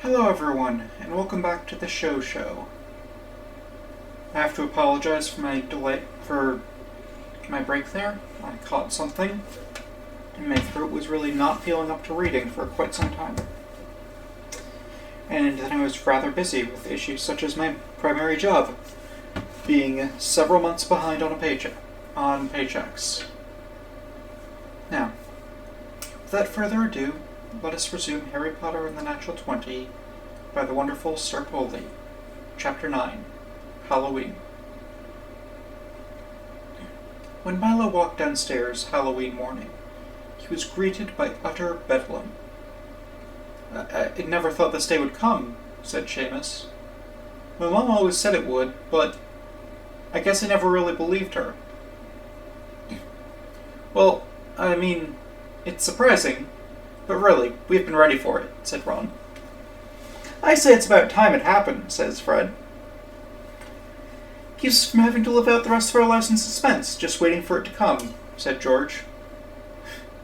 Hello everyone, and welcome back to the Shou. I have to apologize for my break there. I caught something, and my throat was really not feeling up to reading for quite some time. And then I was rather busy with issues such as my primary job, being several months behind on paychecks. Now, without further ado, let us resume Harry Potter and the Natural20 by the wonderful SirPoley, Chapter 9, Halloween. When Milo walked downstairs Halloween morning, he was greeted by utter bedlam. I never thought this day would come, said Seamus. My mom always said it would, but I guess I never really believed her. Well, I mean, it's surprising, but really, we've been ready for it, said Ron. I say it's about time it happened, says Fred. Keeps us from having to live out the rest of our lives in suspense, just waiting for it to come, said George.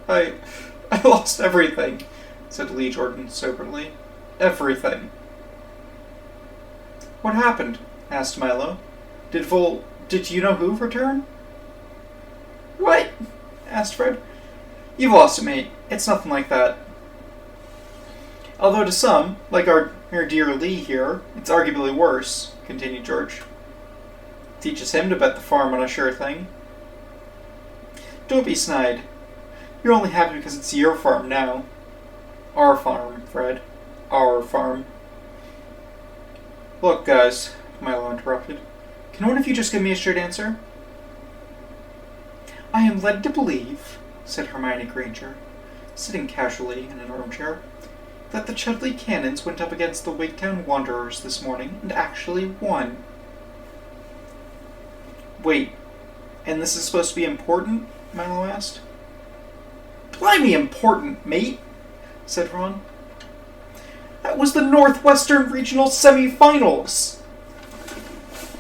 I lost everything, said Lee Jordan soberly. Everything. What happened? Asked Milo. Did you know who return? What? Asked Fred. You've lost it, mate. It's nothing like that. Although to some, like our dear Lee here, it's arguably worse, continued George. Teaches him to bet the farm on a sure thing. Don't be snide. You're only happy because it's your farm now. Our farm, Fred. Our farm. Look, guys, Milo interrupted. Can one of you just give me a straight answer? I am led to believe, said Hermione Granger, sitting casually in an armchair, that the Chudley Cannons went up against the Wigtown Wanderers this morning and actually won. Wait, and this is supposed to be important? Milo asked. Blimey important, mate, said Ron. That was the Northwestern Regional Semi-Finals!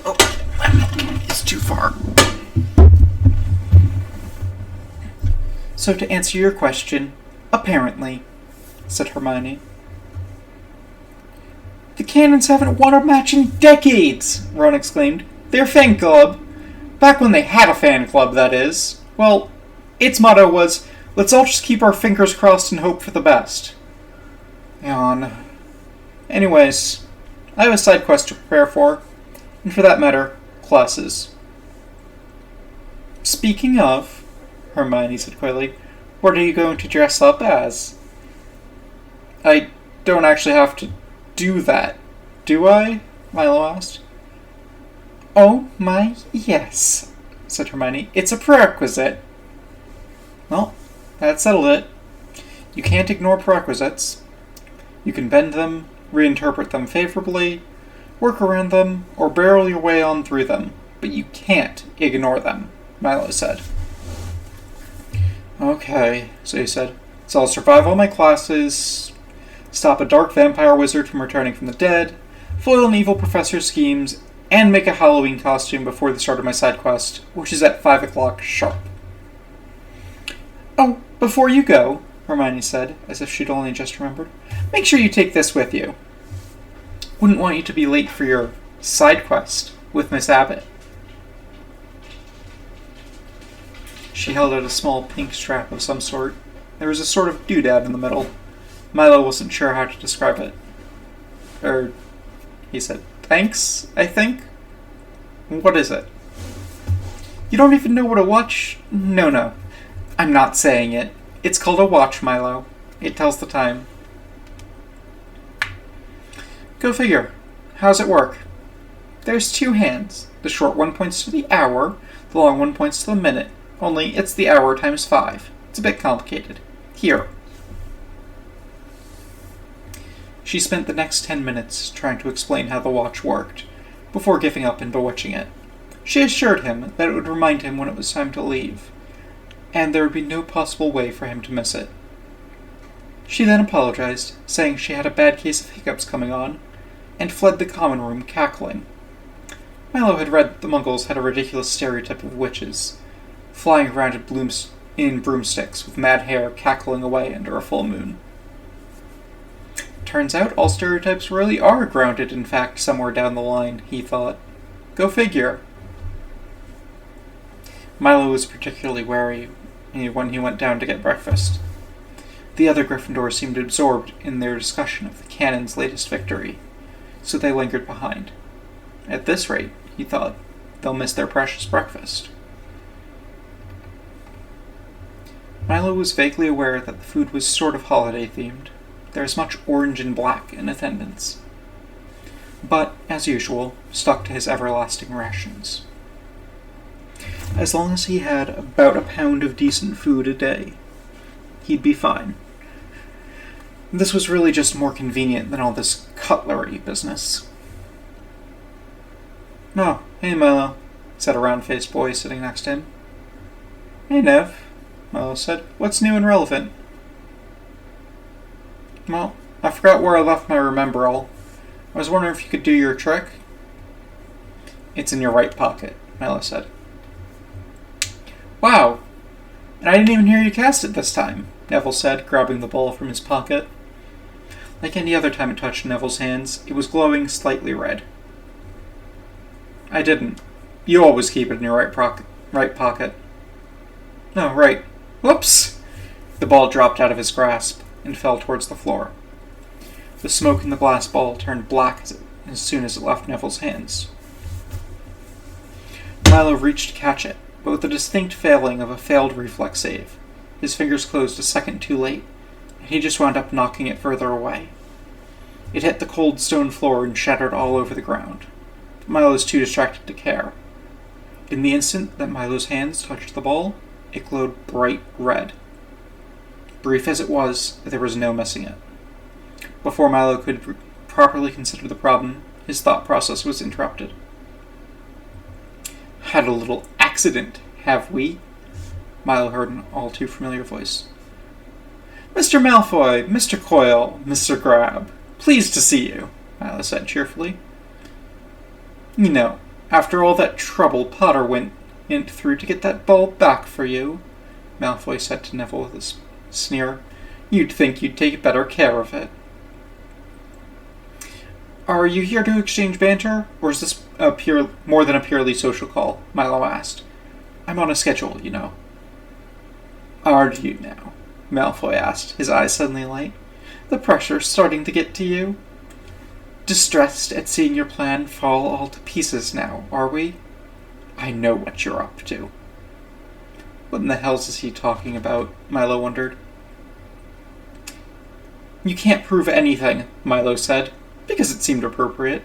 Oh, it's too far. So to answer your question, apparently, said Hermione. The Cannons haven't won a match in decades, Ron exclaimed. Their fan club, back when they had a fan club, that is, well, its motto was, let's all just keep our fingers crossed and hope for the best. Yawn. Anyways, I have a side quest to prepare for, and for that matter, classes. Speaking of, Hermione said quietly, what are you going to dress up as? I don't actually have to do that, do I? Milo asked. Oh my, yes, said Hermione. It's a prerequisite. Well, that settled it. You can't ignore prerequisites. You can bend them, reinterpret them favorably, work around them, or barrel your way on through them, but you can't ignore them, Milo said. Okay, so he said, so I'll survive all my classes, stop a dark vampire wizard from returning from the dead, foil an evil professor's schemes, and make a Halloween costume before the start of my side quest, which is at 5 o'clock sharp. Oh, before you go, Hermione said, as if she'd only just remembered, make sure you take this with you. Wouldn't want you to be late for your side quest with Miss Abbott. She held out a small pink strap of some sort. There was a sort of doodad in the middle. Milo wasn't sure how to describe it. He said, thanks, I think? What is it? You don't even know what a watch? No. I'm not saying it. It's called a watch, Milo. It tells the time. Go figure. How's it work? There's two hands. The short one points to the hour, the long one points to the minute. Only it's the hour times 5. It's a bit complicated. Here. She spent the next 10 minutes trying to explain how the watch worked, before giving up and bewitching it. She assured him that it would remind him when it was time to leave, and there would be no possible way for him to miss it. She then apologized, saying she had a bad case of hiccups coming on, and fled the common room cackling. Milo had read the Muggles had a ridiculous stereotype of witches, flying around in broomsticks with mad hair cackling away under a full moon. Turns out all stereotypes really are grounded in fact somewhere down the line, he thought. Go figure. Milo was particularly wary when he went down to get breakfast. The other Gryffindors seemed absorbed in their discussion of the cannon's latest victory, so they lingered behind. At this rate, he thought, they'll miss their precious breakfast. Milo was vaguely aware that the food was sort of holiday-themed. There was much orange and black in attendance. But, as usual, stuck to his everlasting rations. As long as he had about a pound of decent food a day, he'd be fine. This was really just more convenient than all this cutlery business. "Oh, hey Milo," said a round-faced boy sitting next to him. "Hey Nev," Milo said. "What's new and relevant?" "Well, I forgot where I left my Remember-All. I was wondering if you could do your trick." "It's in your right pocket," Milo said. "Wow! And I didn't even hear you cast it this time," Neville said, grabbing the ball from his pocket. Like any other time it touched Neville's hands, it was glowing slightly red. "I didn't. You always keep it in your right pocket." "No, right. Whoops!" The ball dropped out of his grasp and fell towards the floor. The smoke in the glass ball turned black as soon as it left Neville's hands. Milo reached to catch it, but with a distinct failing of a failed reflex save. His fingers closed a second too late, and he just wound up knocking it further away. It hit the cold stone floor and shattered all over the ground. Milo was too distracted to care. In the instant that Milo's hands touched the ball, it glowed bright red. Brief as it was, there was no missing it. Before Milo could properly consider the problem, his thought process was interrupted. "Had a little accident, have we?" Milo heard an all-too-familiar voice. "Mr. Malfoy, Mr. Coyle, Mr. Grab, pleased to see you," Milo said cheerfully. "You know, after all that trouble Potter went through to get that ball back for you," Malfoy said to Neville with a sneer, "you'd think you'd take better care of it." "Are you here to exchange banter, or is this more than a purely social call?" Milo asked. "I'm on a schedule, you know." "Are you now?" Malfoy asked, his eyes suddenly light. "The pressure's starting to get to you? Distressed at seeing your plan fall all to pieces now, are we? I know what you're up to." What in the hell's is he talking about? Milo wondered. "You can't prove anything," Milo said, because it seemed appropriate.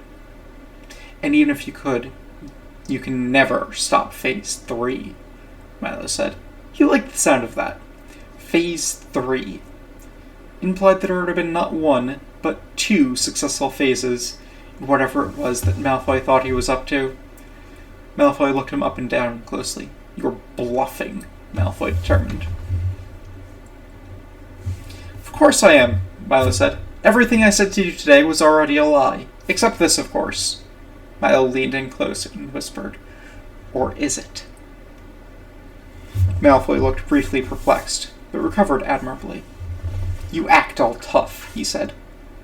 "And even if you could, you can never stop Phase 3, Milo said. He liked the sound of that. Phase 3. Implied that there would have been not one, but 2 successful phases in whatever it was that Malfoy thought he was up to. Malfoy looked him up and down closely. "You're bluffing," Malfoy determined. "Of course I am," Milo said. "Everything I said to you today was already a lie. Except this, of course." Milo leaned in close and whispered, "Or is it?" Malfoy looked briefly perplexed, but recovered admirably. "You act all tough," he said.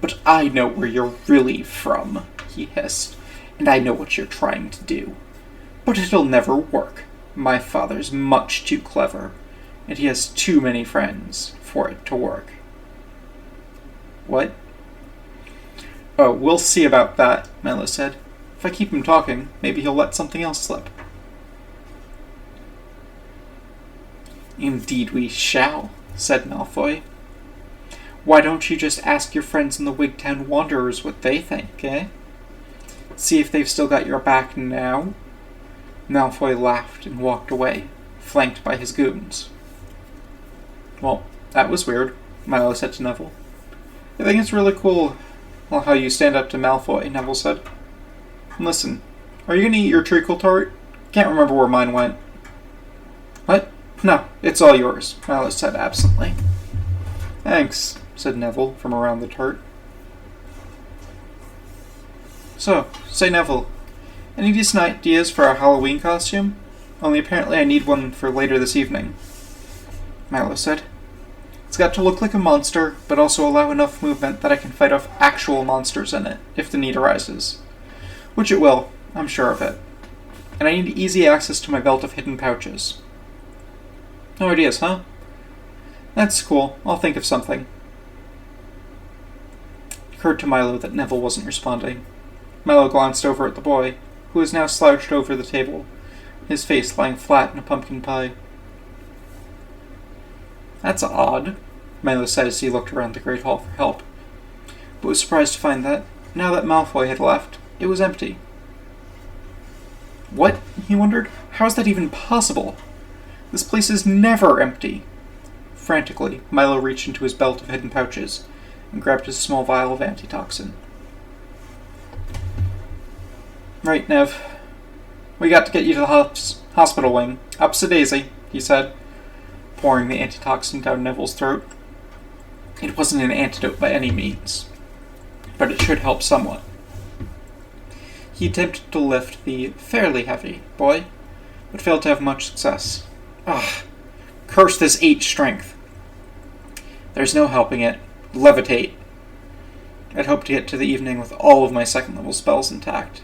"But I know where you're really from," he hissed, "and I know what you're trying to do. But it'll never work. My father's much too clever, and he has too many friends for it to work." "What?" "Oh, we'll see about that," Milo said. "If I keep him talking, maybe he'll let something else slip." "Indeed we shall," said Malfoy. "Why don't you just ask your friends in the Wigtown Wanderers what they think, eh? See if they've still got your back now?" Malfoy laughed and walked away, flanked by his goons. "Well, that was weird," Milo said to Neville. "I think it's really cool how you stand up to Malfoy," Neville said. "Listen, are you going to eat your treacle tart? Can't remember where mine went." "What? No, it's all yours," Milo said absently. "Thanks," said Neville from around the tart. "So, say Neville, any decent ideas for a Halloween costume? Only apparently I need one for later this evening," Milo said. "It's It's got to look like a monster, but also allow enough movement that I can fight off actual monsters in it, if the need arises. Which it will, I'm sure of it. And I need easy access to my belt of hidden pouches. No ideas, huh? That's cool. I'll think of something. It occurred to Milo that Neville wasn't responding. Milo glanced over at the boy, who was now slouched over the table, his face lying flat in a pumpkin pie. That's odd, Milo said as he looked around the Great Hall for help, but was surprised to find that, now that Malfoy had left, it was empty. What? He wondered. How is that even possible? This place is never empty. Frantically, Milo reached into his belt of hidden pouches and grabbed a small vial of antitoxin. Right, Nev. We got to get you to the hospital wing. Up's a daisy, he said, pouring the antitoxin down Neville's throat. It wasn't an antidote by any means, but it should help somewhat. He attempted to lift the fairly heavy boy, but failed to have much success. Ah, curse this 8 strength. There's no helping it. Levitate. I'd hoped to get to the evening with all of my second-level spells intact.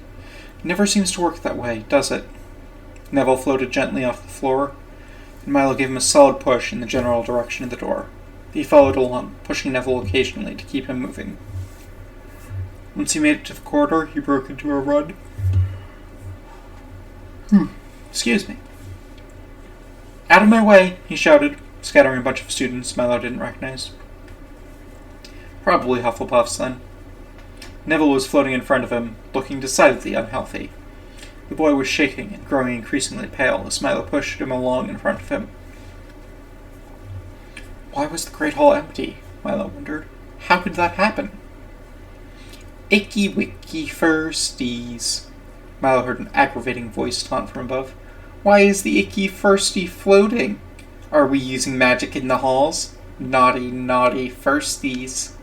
It never seems to work that way, does it? Neville floated gently off the floor, and Milo gave him a solid push in the general direction of the door. He followed along, pushing Neville occasionally to keep him moving. Once he made it to the corridor, he broke into a run. Excuse me. Out of my way, he shouted, scattering a bunch of students Milo didn't recognize. Probably Hufflepuffs, then. Neville was floating in front of him, looking decidedly unhealthy. The boy was shaking and growing increasingly pale as Milo pushed him along in front of him. Why was the Great Hall empty? Milo wondered. How could that happen? Icky wicky firsties. Milo heard an aggravating voice taunt from above. Why is the icky firsty floating? Are we using magic in the halls? Naughty, naughty firsties.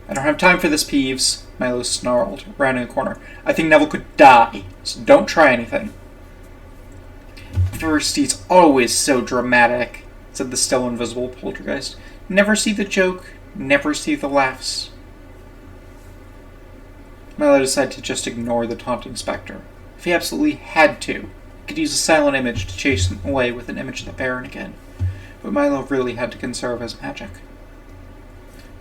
I don't have time for this, Peeves, Milo snarled, rounding a corner. I think Neville could die, so don't try anything. Firstie's always so dramatic, said the still invisible poltergeist. Never see the joke, never see the laughs. Milo decided to just ignore the taunting spectre. If he absolutely had to, he could use a silent image to chase him away with an image of the Baron again. But Milo really had to conserve his magic.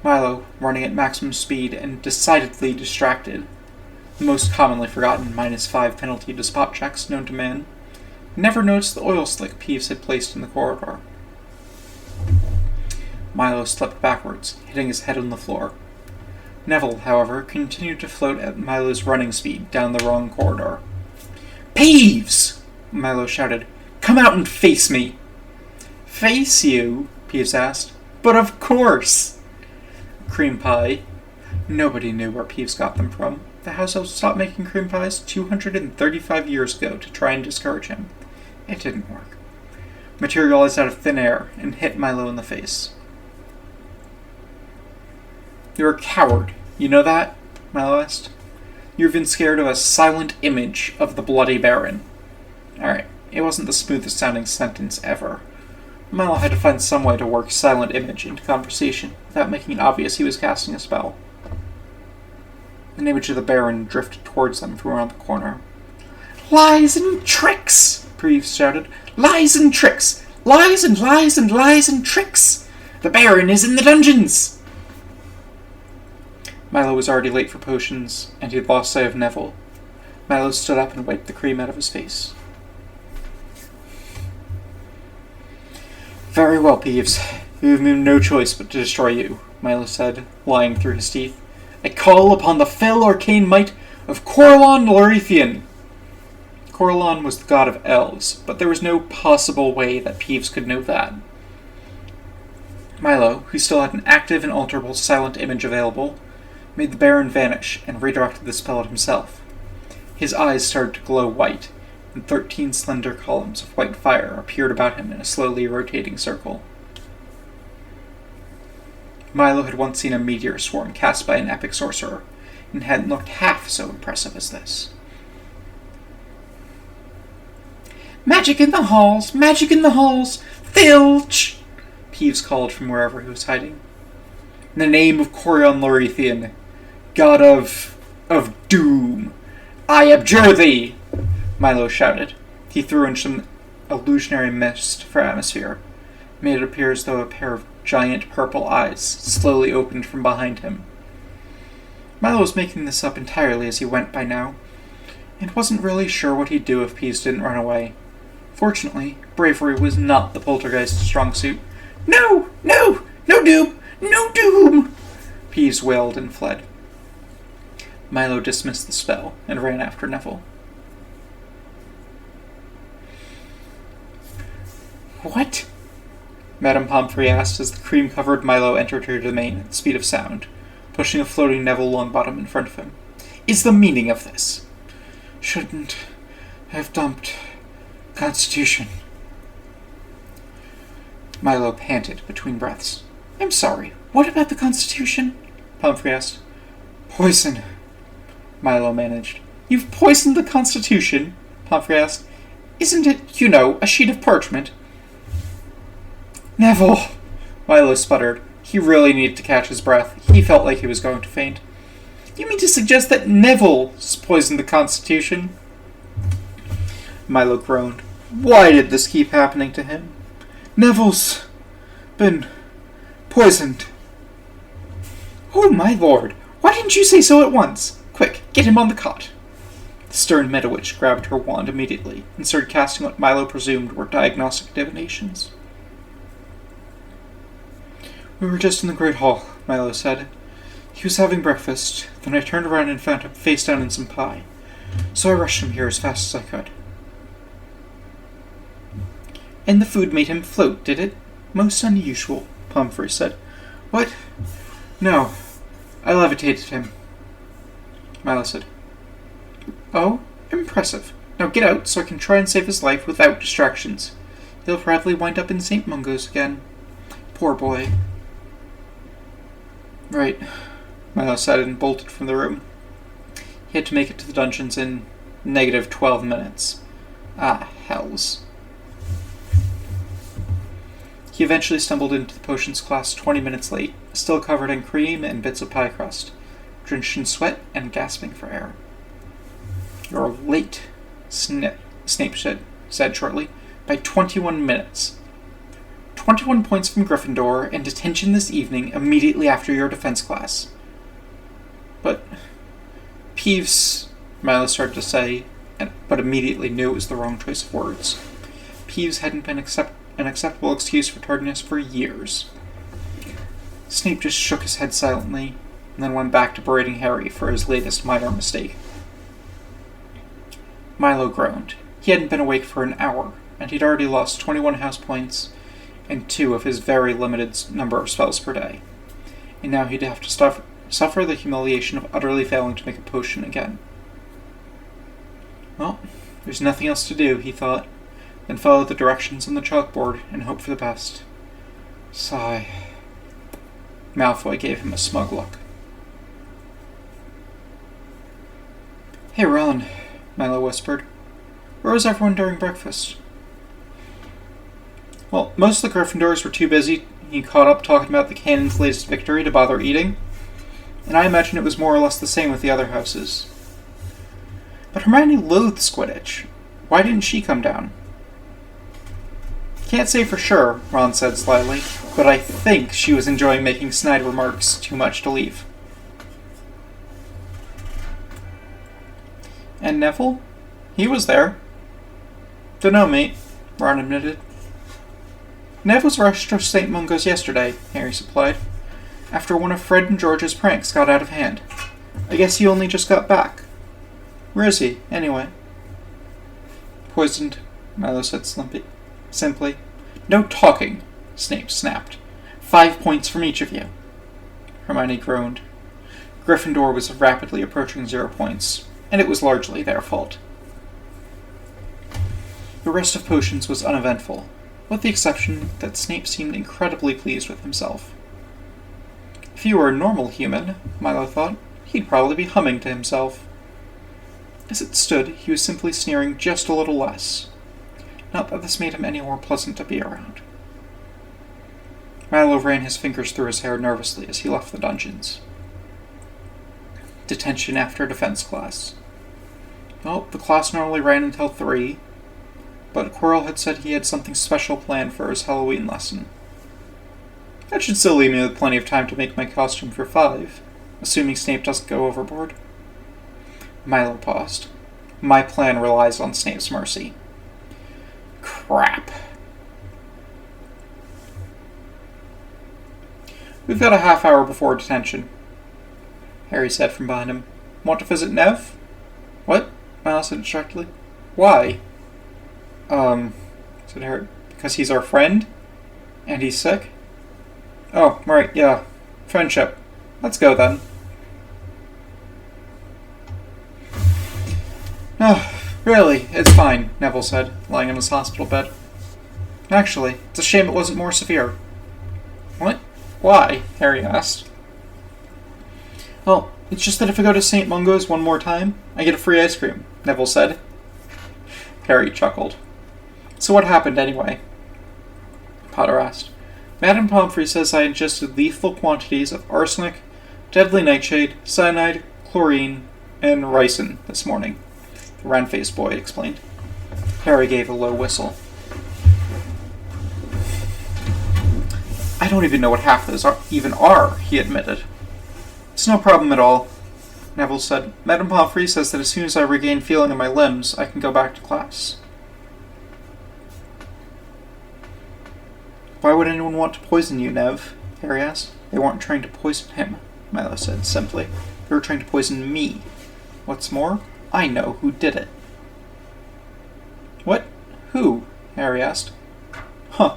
Milo, running at maximum speed and decidedly distracted, the most commonly forgotten -5 penalty to spot checks known to man, never noticed the oil slick Peeves had placed in the corridor. Milo slipped backwards, hitting his head on the floor. Neville, however, continued to float at Milo's running speed down the wrong corridor. Peeves! Milo shouted. Come out and face me! Face you? Peeves asked. But of course! Cream pie. Nobody knew where Peeves got them from. The house elves stopped making cream pies 235 years ago to try and discourage him. It didn't work. Materialized out of thin air and hit Milo in the face. You're a coward. You know that? Milo asked. You've been scared of a silent image of the Bloody Baron. Alright, it wasn't the smoothest sounding sentence ever. Milo had to find some way to work silent image into conversation without making it obvious he was casting a spell. An image of the Baron drifted towards them from around the corner. Lies and tricks! Peeves shouted. Lies and tricks! Lies and lies and lies and tricks! The Baron is in the dungeons! Milo was already late for potions, and he had lost sight of Neville. Milo stood up and wiped the cream out of his face. Very well, Peeves. You have no choice but to destroy you, Milo said, lying through his teeth. I call upon the fell arcane might of Corellon Lorethian. Corellon was the god of elves, but there was no possible way that Peeves could know that. Milo, who still had an active and alterable silent image available, made the Baron vanish and redirected the spell at himself. His eyes started to glow white, and 13 slender columns of white fire appeared about him in a slowly rotating circle. Milo had once seen a meteor swarm cast by an epic sorcerer, and hadn't looked half so impressive as this. Magic in the halls! Magic in the halls! Filch! Peeves called from wherever he was hiding. In the name of Corion Lorethian, god of doom, I abjure thee! Milo shouted. He threw in some illusionary mist for atmosphere, made it appear as though a pair of giant purple eyes slowly opened from behind him. Milo was making this up entirely as he went by now, and wasn't really sure what he'd do if Peeves didn't run away. Fortunately, bravery was not the poltergeist's strong suit. No! No! No doom! No doom! Peeves wailed and fled. Milo dismissed the spell and ran after Neville. What? Madame Pomfrey asked as the cream-covered Milo entered her domain at the speed of sound, pushing a floating Neville Longbottom in front of him. Is the meaning of this? Shouldn't have dumped Constitution. Milo panted between breaths. I'm sorry, what about the Constitution? Pomfrey asked. Poison, Milo managed. You've poisoned the Constitution? Pomfrey asked. Isn't it, a sheet of parchment? Neville! Milo sputtered. He really needed to catch his breath. He felt like he was going to faint. You mean to suggest that Neville's poisoned the Constitution? Milo groaned. Why did this keep happening to him? Neville's been poisoned. Oh, my lord! Why didn't you say so at once? Quick, get him on the cot. The stern Medowitch grabbed her wand immediately and started casting what Milo presumed were diagnostic divinations. We were just in the Great Hall, Milo said. He was having breakfast, then I turned around and found him face down in some pie, so I rushed him here as fast as I could. And the food made him float, did it? Most unusual, Pomfrey said. What? No, I levitated him, Milo said. Oh, impressive. Now get out so I can try and save his life without distractions. He'll probably wind up in St. Mungo's again. Poor boy. Right, Milo said and bolted from the room. He had to make it to the dungeons in negative 12 minutes. Ah, hells. He eventually stumbled into the potions class 20 minutes late, still covered in cream and bits of pie crust, drenched in sweat and gasping for air. You're late, Snape said shortly, by 21 minutes. 21 points from Gryffindor and detention this evening immediately after your defense class. But Peeves, Milo started to say, but immediately knew it was the wrong choice of words. Peeves hadn't been an acceptable excuse for tardiness for years. Snape just shook his head silently, and then went back to berating Harry for his latest minor mistake. Milo groaned. He hadn't been awake for an hour, and he'd already lost 21 house points and 2 of his very limited number of spells per day. And now he'd have to suffer the humiliation of utterly failing to make a potion again. Well, there's nothing else to do, he thought, then follow the directions on the chalkboard and hope for the best. Sigh. Malfoy gave him a smug look. Hey, Ron, Milo whispered. Where was everyone during breakfast? Well, most of the Gryffindors were too busy caught up talking about the cannon's latest victory to bother eating, and I imagine it was more or less the same with the other houses. But Hermione loathes Quidditch. Why didn't she come down? Can't say for sure, Ron said slyly, but I think she was enjoying making snide remarks too much to leave. And Neville? He was there. Dunno, mate, Ron admitted. Nev was rushed to St. Mungo's yesterday, Harry supplied, after one of Fred and George's pranks got out of hand. I guess he only just got back. Where is he, anyway? Poisoned, Milo said simply. No talking, Snape snapped. 5 points from each of you. Hermione groaned. Gryffindor was rapidly approaching 0 points, and it was largely their fault. The rest of potions was uneventful, with the exception that Snape seemed incredibly pleased with himself. If he were a normal human, Milo thought, he'd probably be humming to himself. As it stood, he was simply sneering just a little less. Not that this made him any more pleasant to be around. Milo ran his fingers through his hair nervously as he left the dungeons. Detention after defense class. Well, the class normally ran until 3, but Quirrell had said he had something special planned for his Halloween lesson. That should still leave me with plenty of time to make my costume for 5, assuming Snape doesn't go overboard. Milo paused. My plan relies on Snape's mercy. Crap. We've got a half hour before detention, Harry said from behind him. Want to visit Nev? What? Milo said distractedly. Why? Said Harry. Because he's our friend? And he's sick? Oh, right, yeah. Friendship. Let's go then. Oh, really, it's fine, Neville said, lying in his hospital bed. Actually, it's a shame it wasn't more severe. What? Why? Harry asked. Well, it's just that if I go to St. Mungo's one more time, I get a free ice cream, Neville said. Harry chuckled. So what happened anyway? Potter asked. Madame Pomfrey says I ingested lethal quantities of arsenic, deadly nightshade, cyanide, chlorine, and ricin this morning, the round-faced boy explained. Harry gave a low whistle. I don't even know what half those even are, he admitted. It's no problem at all, Neville said. Madame Pomfrey says that as soon as I regain feeling in my limbs, I can go back to class. Why would anyone want to poison you, Nev? Harry asked. They weren't trying to poison him, Milo said simply. They were trying to poison me. What's more, I know who did it. What? Who? Harry asked. Huh.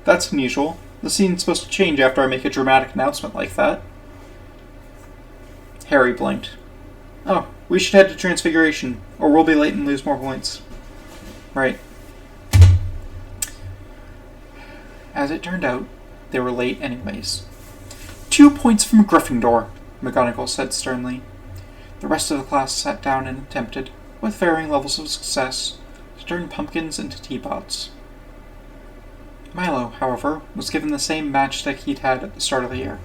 That's unusual. The scene's supposed to change after I make a dramatic announcement like that. Harry blinked. Oh, we should head to Transfiguration, or we'll be late and lose more points. Right. As it turned out, they were late anyways. 2 points from Gryffindor, McGonagall said sternly. The rest of the class sat down and attempted, with varying levels of success, to turn pumpkins into teapots. Milo, however, was given the same matchstick he'd had at the start of the year.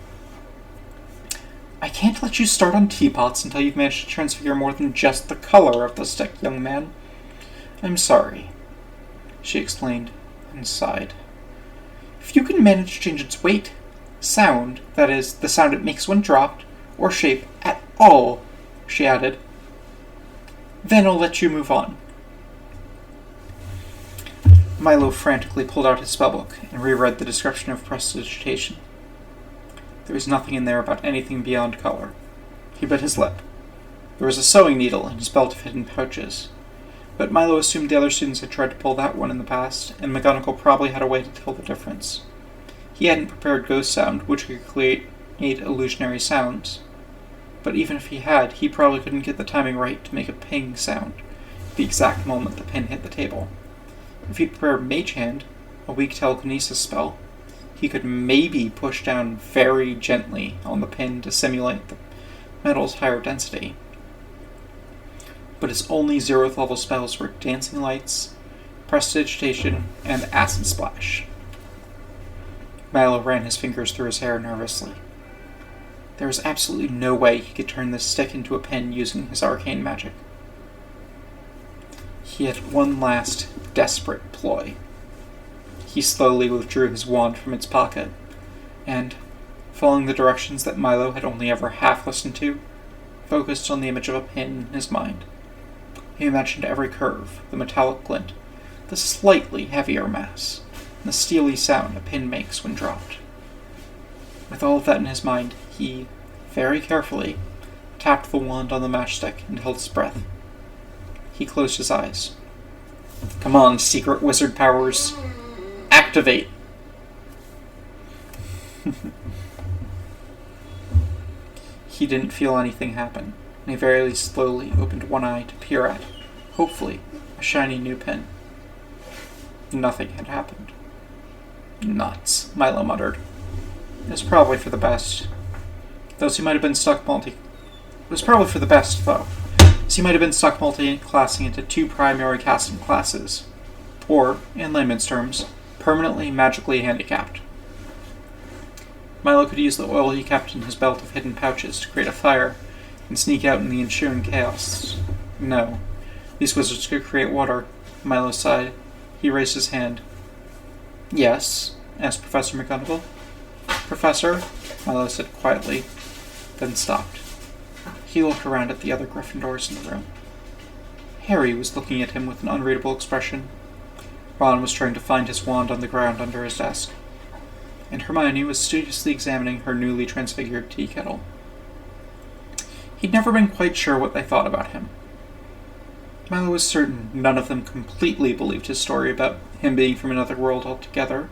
I can't let you start on teapots until you've managed to transfigure more than just the color of the stick, young man. I'm sorry, she explained, and sighed. If you can manage to change its weight, sound, that is, the sound it makes when dropped, or shape at all, she added, then I'll let you move on. Milo frantically pulled out his spellbook and reread the description of prestidigitation. There was nothing in there about anything beyond color. He bit his lip. There was a sewing needle in his belt of hidden pouches, but Milo assumed the other students had tried to pull that one in the past, and McGonagall probably had a way to tell the difference. He hadn't prepared Ghost Sound, which could create illusionary sounds, but even if he had, he probably couldn't get the timing right to make a ping sound, the exact moment the pin hit the table. If he'd prepared Mage Hand, a weak telekinesis spell, he could maybe push down very gently on the pin to simulate the metal's higher density. But his only 0th level spells were Dancing Lights, Prestidigitation, and Acid Splash. Milo ran his fingers through his hair nervously. There was absolutely no way he could turn this stick into a pin using his arcane magic. He had one last, desperate ploy. He slowly withdrew his wand from its pocket, and, following the directions that Milo had only ever half listened to, focused on the image of a pin in his mind. He imagined every curve, the metallic glint, the slightly heavier mass, and the steely sound a pin makes when dropped. With all of that in his mind, he, very carefully, tapped the wand on the matchstick and held his breath. He closed his eyes. Come on, secret wizard powers. Activate! He didn't feel anything happen, and he very slowly opened one eye to peer at, hopefully, a shiny new pin. Nothing had happened. Nuts, Milo muttered. It was probably for the best. Those who might have been stuck It was probably for the best, though. So he might have been stuck multi-classing into 2 primary casting classes, or, in layman's terms, permanently magically handicapped. Milo could use the oil he kept in his belt of hidden pouches to create a fire and sneak out in the ensuing chaos. No. These wizards could create water. Milo sighed. He raised his hand. Yes? Asked Professor McGonagall. Professor? Milo said quietly, then stopped. He looked around at the other Gryffindors in the room. Harry was looking at him with an unreadable expression. Ron was trying to find his wand on the ground under his desk. And Hermione was studiously examining her newly transfigured tea kettle. He'd never been quite sure what they thought about him. Milo was certain none of them completely believed his story about him being from another world altogether,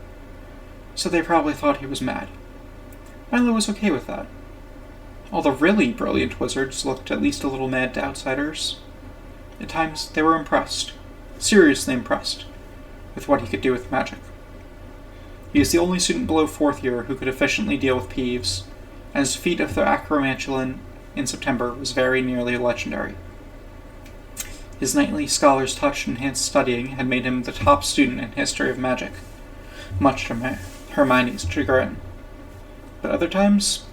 so they probably thought he was mad. Milo was okay with that. All the really brilliant wizards looked at least a little mad to outsiders. At times, they were impressed, seriously impressed, with what he could do with magic. He is the only student below 4th year who could efficiently deal with Peeves, and his feat of the acromantulin in September was very nearly legendary. His nightly scholar's touch and enhanced studying had made him the top student in history of magic, much to Hermione's chagrin. But other times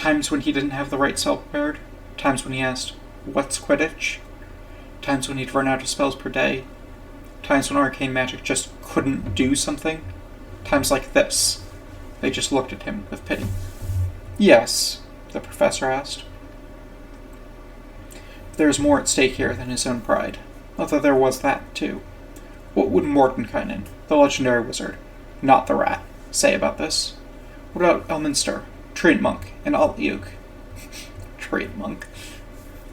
when he didn't have the right spell prepared, times when he asked, "What's Quidditch?" Times when he'd run out of spells per day, times when arcane magic just couldn't do something, times like this, they just looked at him with pity. Yes, the professor asked. There is more at stake here than his own pride, although there was that, too. What would Mordenkainen, the legendary wizard, not the rat, say about this? What about Elminster, Trait Monk, and Altluke? Trait Monk.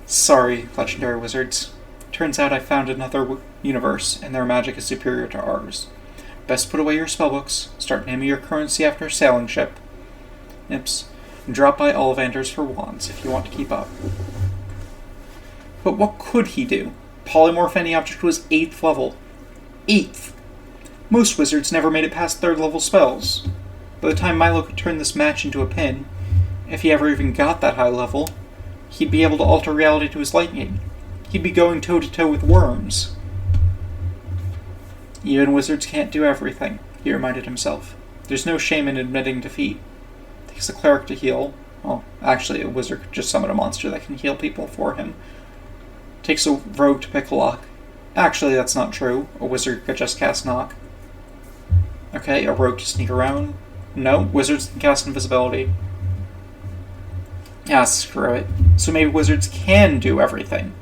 Sorry, legendary wizards. Turns out I found another universe, and their magic is superior to ours. Best put away your spellbooks, start naming your currency after a sailing ship. Nips. And drop by Ollivanders for wands if you want to keep up. But what could he do? Polymorph any object was 8th level. 8th! Most wizards never made it past 3rd level spells. By the time Milo could turn this match into a pin, if he ever even got that high level, he'd be able to alter reality to his liking. He'd be going toe-to-toe with worms. Even wizards can't do everything, he reminded himself. There's no shame in admitting defeat. It takes a cleric to heal. Well, actually, a wizard could just summon a monster that can heal people for him. It takes a rogue to pick a lock. Actually, that's not true. A wizard could just cast knock. Okay, a rogue to sneak around. No, wizards can cast invisibility. Ah, screw it. So maybe wizards can do everything.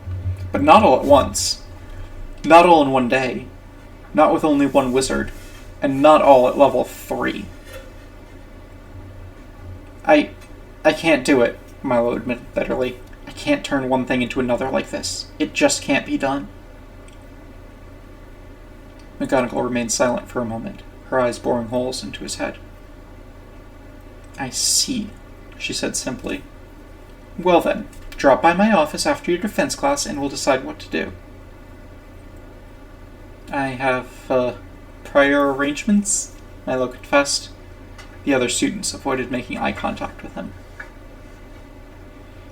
But not all at once. Not all in one day. Not with only one wizard. And not all at level 3. I can't do it, Milo admitted bitterly. I can't turn one thing into another like this. It just can't be done. McGonagall remained silent for a moment, her eyes boring holes into his head. I see, she said simply. Well then, drop by my office after your defense class and we'll decide what to do. I have, prior arrangements, Milo confessed. The other students avoided making eye contact with him.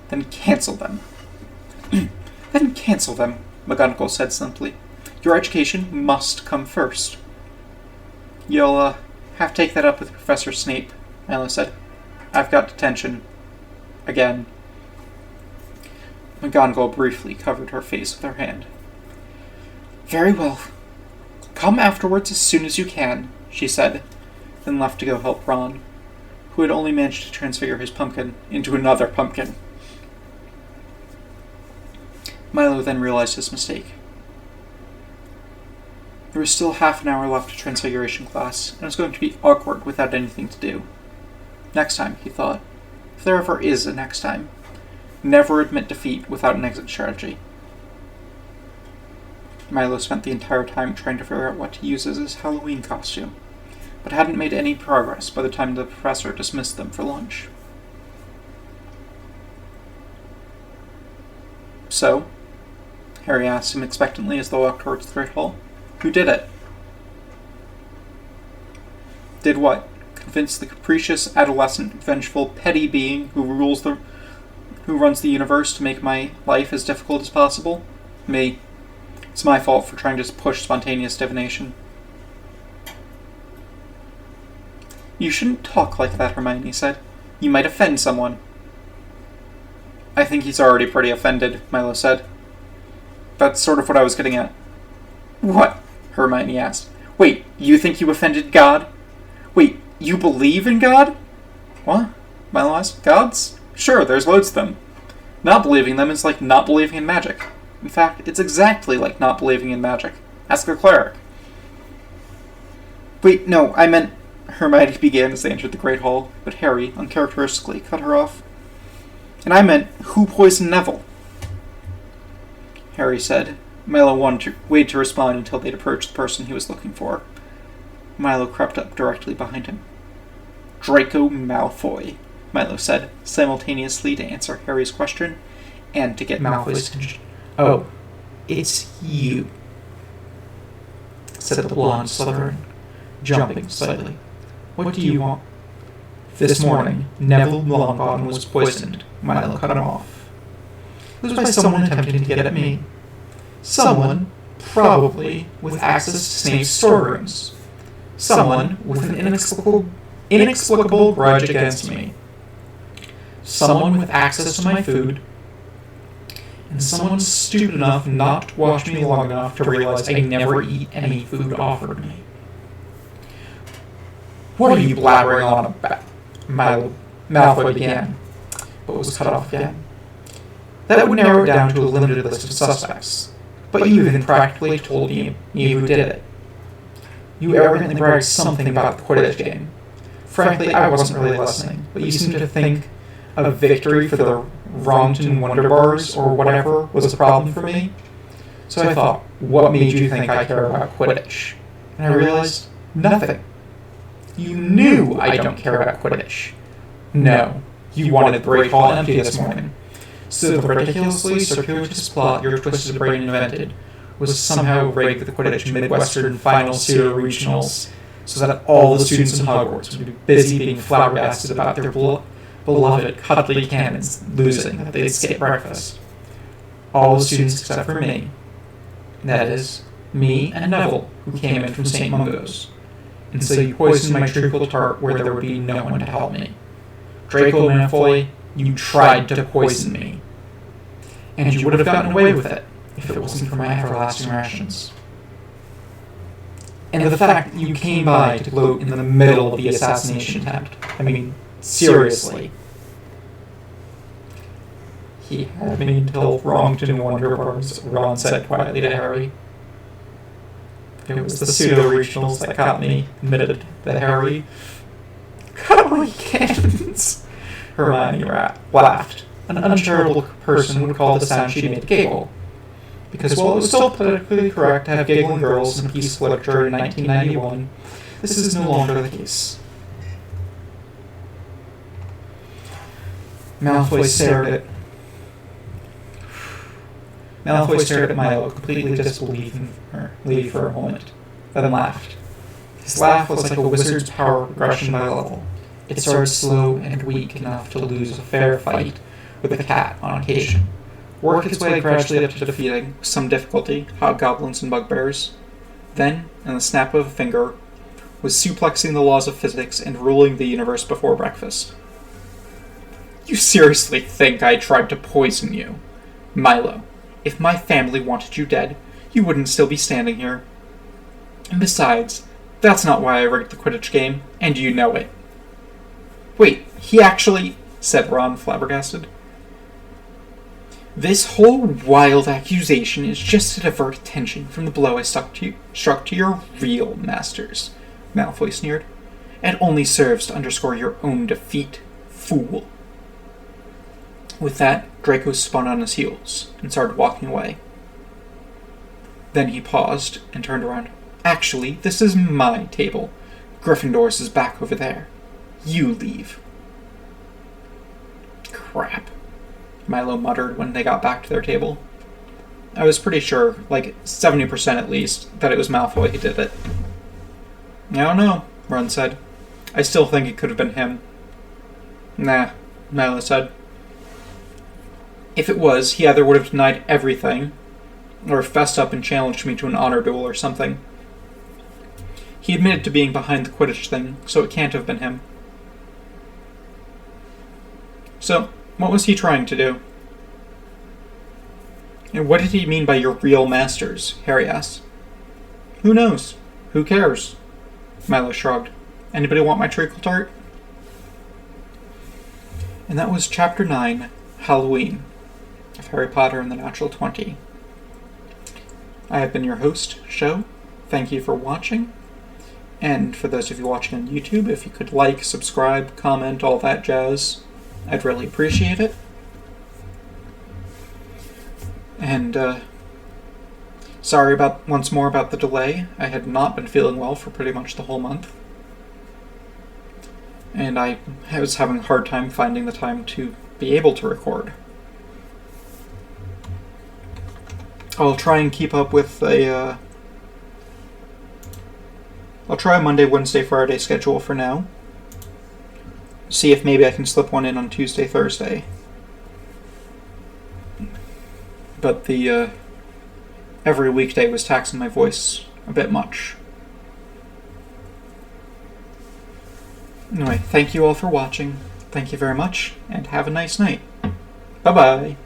Then cancel them. Then cancel them, McGonagall said simply. Your education must come first. You'll, have to take that up with Professor Snape, Milo said. I've got detention. Again. McGonagall briefly covered her face with her hand. Very well. Come afterwards as soon as you can, she said, then left to go help Ron, who had only managed to transfigure his pumpkin into another pumpkin. Milo then realized his mistake. There was still half an hour left to Transfiguration class, and it was going to be awkward without anything to do. Next time, he thought, if there ever is a next time, never admit defeat without an exit strategy. Milo spent the entire time trying to figure out what to use as his Halloween costume, but hadn't made any progress by the time the professor dismissed them for lunch. So, Harry asked him expectantly as they walked towards the Great Hall. Who did it? Did what? Convince the capricious, adolescent, vengeful, petty being who runs the universe to make my life as difficult as possible? Me. It's my fault for trying to push spontaneous divination. You shouldn't talk like that, Hermione said. You might offend someone. I think he's already pretty offended, Milo said. That's sort of what I was getting at. What? Hermione asked. Wait, you think you offended God? Wait, you believe in God? What? Milo asked. Gods? Sure, there's loads of them. Not believing them is like not believing in magic. In fact, it's exactly like not believing in magic. Ask a cleric. Wait, no, I meant... Hermione began as they entered the Great Hall, but Harry, uncharacteristically, cut her off. And I meant, who poisoned Neville? Harry said. Milo waited to respond until they'd approached the person he was looking for. Milo crept up directly behind him. Draco Malfoy, Milo said, simultaneously to answer Harry's question and to get Malfoy's attention. Oh, it's you, said the blonde Slytherin, jumping slightly. What do you want? This morning, Neville Longbottom was poisoned. Milo cut him off. It was by someone attempting to get at me. Someone, probably, with access to Snape's storerooms. Someone with an inexplicable grudge against me. Someone with access to my food. And someone stupid enough not to watch me long enough to realize I never eat any food offered me. What are you blabbering on about? Malfoy began, but was cut off again. That would narrow it down to a limited list of suspects. But you even practically told me who did it. You arrogantly bragged something about the Quidditch game. Frankly, I wasn't really listening, but you seemed to think a victory for the Wrongton Wonder Bars or whatever was a problem for me. So I thought, what made you think I care about Quidditch? And I realized, nothing. You knew I don't care about Quidditch. No, you wanted the Great Hall empty this morning. So the ridiculously circuitous plot your twisted brain invented was somehow rig the Quidditch Midwestern Final Zero Regionals so that all the students in Hogwarts would be busy being flabbergasted about their beloved cuddly cannons losing that they'd skip breakfast. All the students except for me. That is, me and Neville, who came in from St. Mungo's. And so you poisoned my treacle tart where there would be no one to help me. Draco Malfoy, you tried to poison me. And you would have gotten away with it if it wasn't for my everlasting rations. And the fact that you came by to gloat in the middle of the assassination attempt. I mean, seriously. He had me until Wrongton Wonder Bars, Ron said quietly to Harry. It was the pseudo-regionals that got me, admitted the Harry. Cuddly cannons! Hermione laughed. An uncharitable person would call the sound she made giggle. Because while it was still politically correct to have giggling girls in a piece of literature in 1991, this is no longer the case. Malfoy stared at Milo, completely disbelieving her, for a moment, then laughed. His laugh was like a wizard's power progression by level. It started slow and weak enough to lose a fair fight with a cat on occasion, work its way gradually up to defeating, with some difficulty, hobgoblins and bugbears. Then, in the snap of a finger, was suplexing the laws of physics and ruling the universe before breakfast. You seriously think I tried to poison you? Milo, if my family wanted you dead, you wouldn't still be standing here. And besides, that's not why I rigged the Quidditch game, and you know it. Wait, he actually... said Ron, flabbergasted. This whole wild accusation is just to divert attention from the blow I struck to your real masters, Malfoy sneered. It only serves to underscore your own defeat, fool. With that, Draco spun on his heels and started walking away. Then he paused and turned around. Actually, this is my table. Gryffindor's is back over there. You leave. Crap, Milo muttered when they got back to their table. I was pretty sure, like 70% at least, that it was Malfoy who did it. I don't know, Ron said. I still think it could have been him. Nah, Milo said. If it was, he either would have denied everything, or fessed up and challenged me to an honor duel or something. He admitted to being behind the Quidditch thing, so it can't have been him. So, what was he trying to do? And what did he mean by your real masters? Harry asked. Who knows? Who cares? Milo shrugged. Anybody want my treacle tart? And that was Chapter 9, Halloween, of Harry Potter and the Natural 20. I have been your host, Shou. Thank you for watching. And for those of you watching on YouTube, if you could like, subscribe, comment, all that jazz, I'd really appreciate it. And, sorry once more about the delay. I had not been feeling well for pretty much the whole month. And I was having a hard time finding the time to be able to record. I'll try and keep up with I'll try a Monday, Wednesday, Friday schedule for now. See if maybe I can slip one in on Tuesday, Thursday. But the every weekday was taxing my voice a bit much. Anyway, thank you all for watching. Thank you very much, and have a nice night. Bye-bye.